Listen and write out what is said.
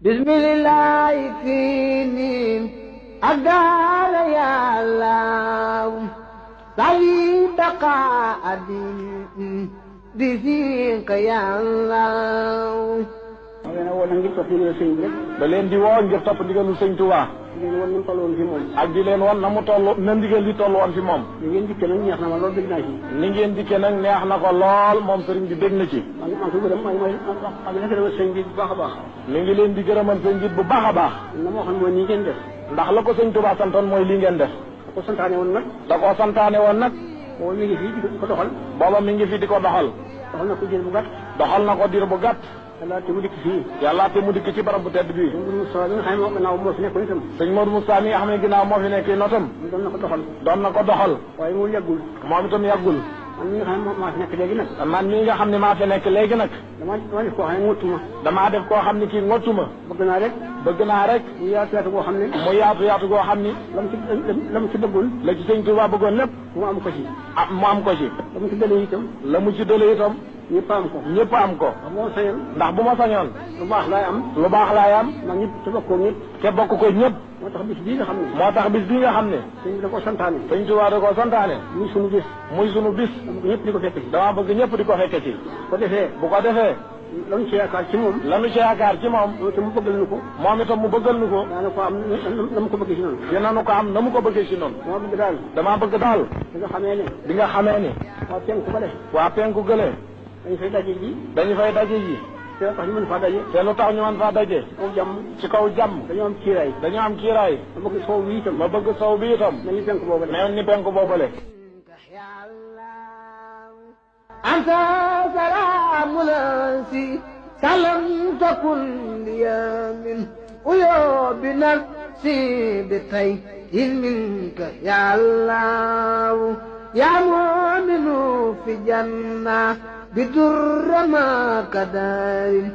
bismillah fini adala ya Allah sali baqa adin di fiqa ya Allah da leen di woo ngir topp ndigalu sëñ Tuubaa ak di leen won na mu toll na ndigal li toll woon fi moom. ni ngeen dikkee nag neex na ma lool dégg naa ci. ni ngeen dikkee nag neex na ko lool moom sëriñ bi dégg na ci. maa ngi ko gërëm mooy sëñ bi bu baax a baax. mi ngi leen di gërëmal sëñ bi bu baax a baax. na moo xam mooy nii ngeen def. ndax la ko sëñ Tuubaa santoon mooy lii ngeen def. da ko santaane woon nag. da koo santaane woon nag. booba mi ngi fi di ko doxal. booba mi ngi fi di ko doxal. doxal na ko diir bu gàtt. doxal na ko diir bu gàtt. yàlla te mu dikk fii. yàlla te mu dikk ci barab bu tedd bii. sëñ Modou Moussa bi nga xam ne gannaaw moo fi nekkoon itam. sëñ Modou Moussa mi nga xam ne ginnaaw moo fi nekk notam. doon na ko doxal. doon na ko doxal. waaye mu yàggul. moom itam yàggul. man mi nga xam ne maa fi nekk léegi nag. man mi nga xam ne maa fi nekk léegi nag. damaa def koo xam ne ngottu ma. damaa def koo xam ne kii ngottu ma. bëgg naa rek. bëgg naa rek. mu yaatu yaatu goo xam ne. mu yaatu yaatu goo xam ni. la mu ci bëggoon. la ci sëñ Tuubaa bëggoon lépp. mu am ko ci. ah mu am ko ci. la mu ci dëlee itam. la mu ci dëlee itam. ñëpp am ko. ñëpp am ko. ndax bu ma sañoon. lu baax laay am. lu baax laay am. ndax ñëpp te bokk ko ñëpp. te bokk ko ñëpp. moo tax bis bii nga xam ne. moo tax bis bii nga xam ne. sëñ bi da koo santaane. sëñ Tuubaa da koo santaane. muy sunu bis. muy sunu bis. dama bëgg ñëpp di ko fekk ci. dama bëgg ñëpp di ko fekke ci. ko defee. bu ko defee. lanu ci yaakaar ci moom. lanu ci yaakaar ci moom. loolu itam mu bëggal nu ko. moom itam mu bëggal nu ko. daana ko am na mu ko bëggee ci noonu. dinañu ko am na mu ko bëggee ci noonu. dama bëgg daal. damaa bëgg daal. bi nga xamee ne. bi nga xamee ni. waa penku ba def. waa penku gële. dañu fay daje ji. dañu fay daje ji. te lu tax ñu mën faa daje. te lu tax ñu mën faa daje. kaw jàmm. ci kaw jàmm. dañoo am kiiraay. dañoo am kiiraay. ma bëgg sow bi itam. ma bëgg sow bi itam. mel ni penku boobale. mel ni penku boobale. anta salaamul si salam takun liya min uyo bi nafsi bi tay minka ya Allah ya mu'minu fi janna bi durra ma kadarin